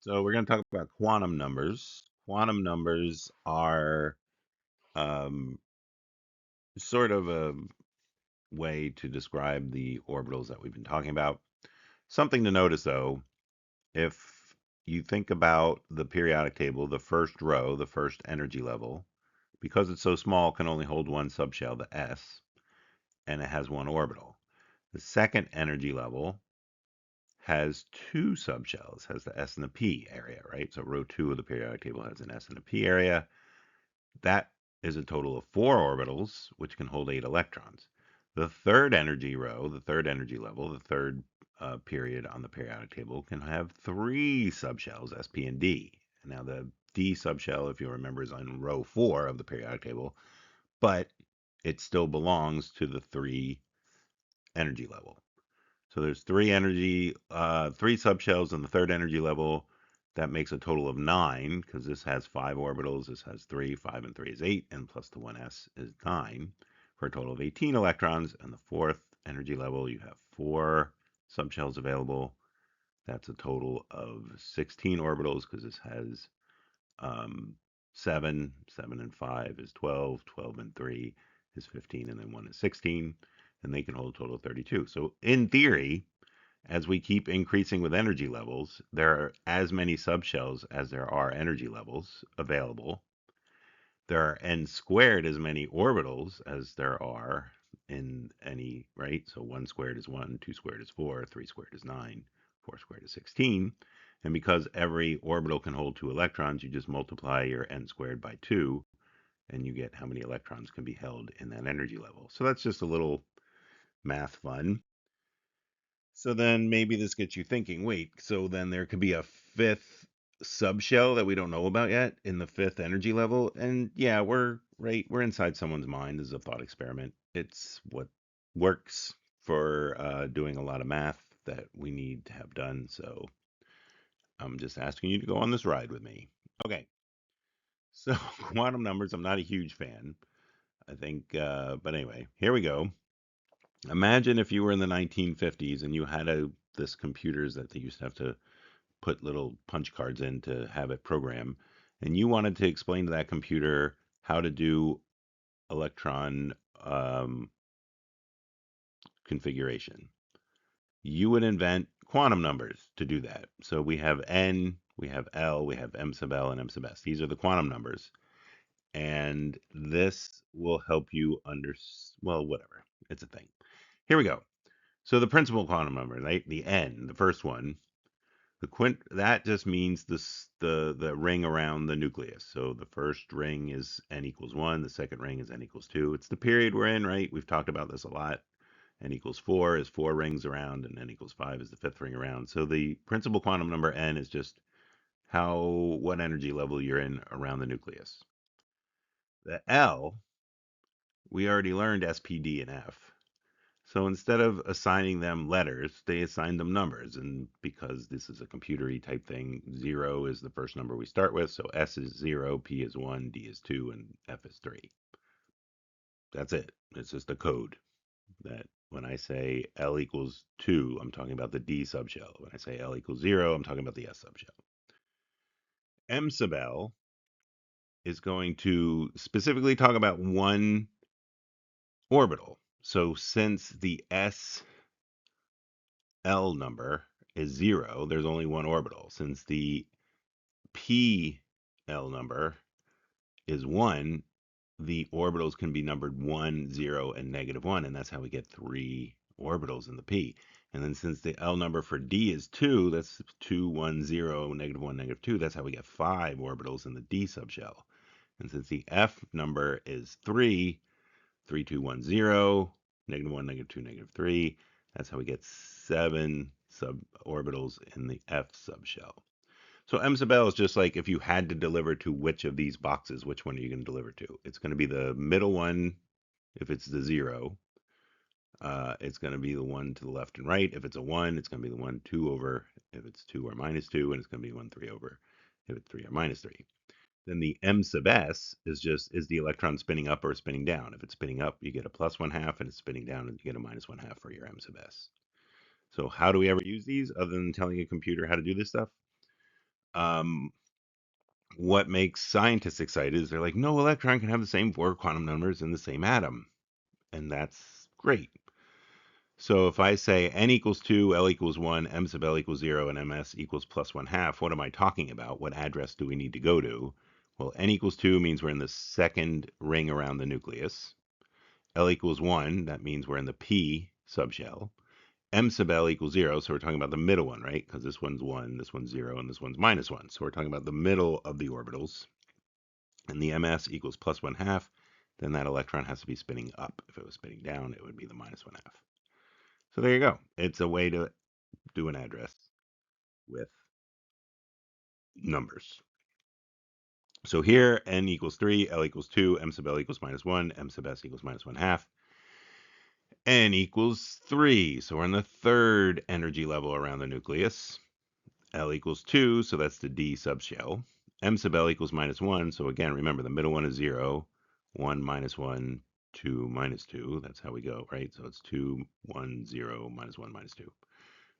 So we're going to talk about quantum numbers. Quantum numbers are um, sort of a way to describe the orbitals that we've been talking about. Something to notice though, if you think about the periodic table, the first row, the first energy level, because it's so small, can only hold one subshell, the s, and it has one orbital. The second energy level has two subshells, has the s and the p area, right? So row 2 of the periodic table has an s and a p area. That is a total of 4 orbitals, which can hold 8 electrons. The third energy row, the third energy level, the third period on the periodic table can have 3 subshells, s, p, and d. Now the d subshell, if you remember, is on row 4 of the periodic table, but it still belongs to the 3 energy level. So there's 3 subshells in the third energy level. That makes a total of 9 because this has 5 orbitals. This has 3. 5 and 3 is 8, and plus the 1s is 9 for a total of 18 electrons. And the fourth energy level, you have 4 subshells available. That's a total of 16 orbitals because this has 7. 7 and 5 is 12. 12 and 3 is 15, and then 1 is 16. And they can hold a total of 32. So in theory, as we keep increasing with energy levels, there are as many subshells as there are energy levels available. There are n squared as many orbitals as there are in any, right? So 1 squared is 1, 2 squared is 4, 3 squared is 9, 4 squared is 16. And because every orbital can hold 2 electrons, you just multiply your n squared by 2, and you get how many electrons can be held in that energy level. So that's just a little math fun. So then maybe this gets you thinking, wait, so then there could be a fifth subshell that we don't know about yet in the fifth energy level? And yeah, we're right, we're inside someone's mind as a thought experiment. It's what works for doing a lot of math that we need to have done. So I'm just asking you to go on this ride with me. Okay, so quantum numbers, I'm not a huge fan. I think, but anyway, here we go. Imagine if you were in the 1950s and you had this computers that they used to have to put little punch cards in to have it program, and you wanted to explain to that computer how to do electron configuration. You would invent quantum numbers to do that. So we have n, we have l, we have m sub l, and m sub s. These are the quantum numbers, and this will help you well, whatever. It's a thing. Here we go. So the principal quantum number, right? The n, the first one, the quint that just means the ring around the nucleus. So the first ring is n equals 1, the second ring is n equals 2. It's the period we're in, right? We've talked about this a lot. N equals 4 is 4 rings around, and n equals 5 is the fifth ring around. So the principal quantum number n is just what energy level you're in around the nucleus. The L, we already learned S, P, D, and F. So instead of assigning them letters, they assign them numbers. And because this is a computery type thing, 0 is the first number we start with. So S is 0, P is 1, D is 2, and F is 3. That's it. It's just a code that when I say L equals 2, I'm talking about the D subshell. When I say L equals 0, I'm talking about the S subshell. M sub L is going to specifically talk about one orbital. So since the S L number is 0, there's only one orbital. Since the P L number is 1, the orbitals can be numbered 1, 0, and -1, and that's how we get 3 orbitals in the P. And then since the L number for D is 2, that's 2, 1, 0, -1, -2, that's how we get 5 orbitals in the D subshell. And since the F number is 3, 3, 2, 1, 0, -1, -2, -3. That's how we get 7 suborbitals in the F subshell. So M sub L is just like if you had to deliver to which of these boxes, which one are you going to deliver to? It's going to be the middle one if it's the 0. It's going to be the one to the left and right. If it's a 1, it's going to be the 1, 2 over if it's 2 or -2, and it's going to be 1, 3 over if it's 3 or -3. Then the m sub s is the electron spinning up or spinning down. If it's spinning up, you get a +1/2, and it's spinning down, and you get a -1/2 for your m sub s. So how do we ever use these other than telling a computer how to do this stuff? um, what makes scientists excited is they're like, no electron can have the same four quantum numbers in the same atom. And that's great. So if I say n equals 2, L equals 1, m sub L equals 0, and ms equals plus 1/2, what am I talking about? What address do we need to go to? Well, n equals 2 means we're in the second ring around the nucleus. L equals 1, that means we're in the p subshell. M sub L equals 0, so we're talking about the middle one, right? Because this one's 1, this one's 0, and this one's minus 1. So we're talking about the middle of the orbitals. And the ms equals plus 1/2, then that electron has to be spinning up. If it was spinning down, it would be the minus 1/2. So there you go. It's a way to do an address with numbers. So here, n equals 3, L equals 2, m sub L equals minus 1, m sub s equals minus 1/2. N equals 3, so we're in the third energy level around the nucleus. L equals 2, so that's the D subshell. M sub L equals minus 1, so again, remember the middle one is 0, 1 minus 1, 2 minus 2. That's how we go, right? So it's 2, 1, 0, minus 1, minus 2.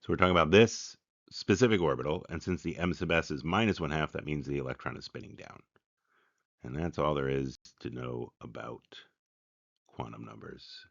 So we're talking about this specific orbital, and since the m sub s is minus 1/2, that means the electron is spinning down. And that's all there is to know about quantum numbers.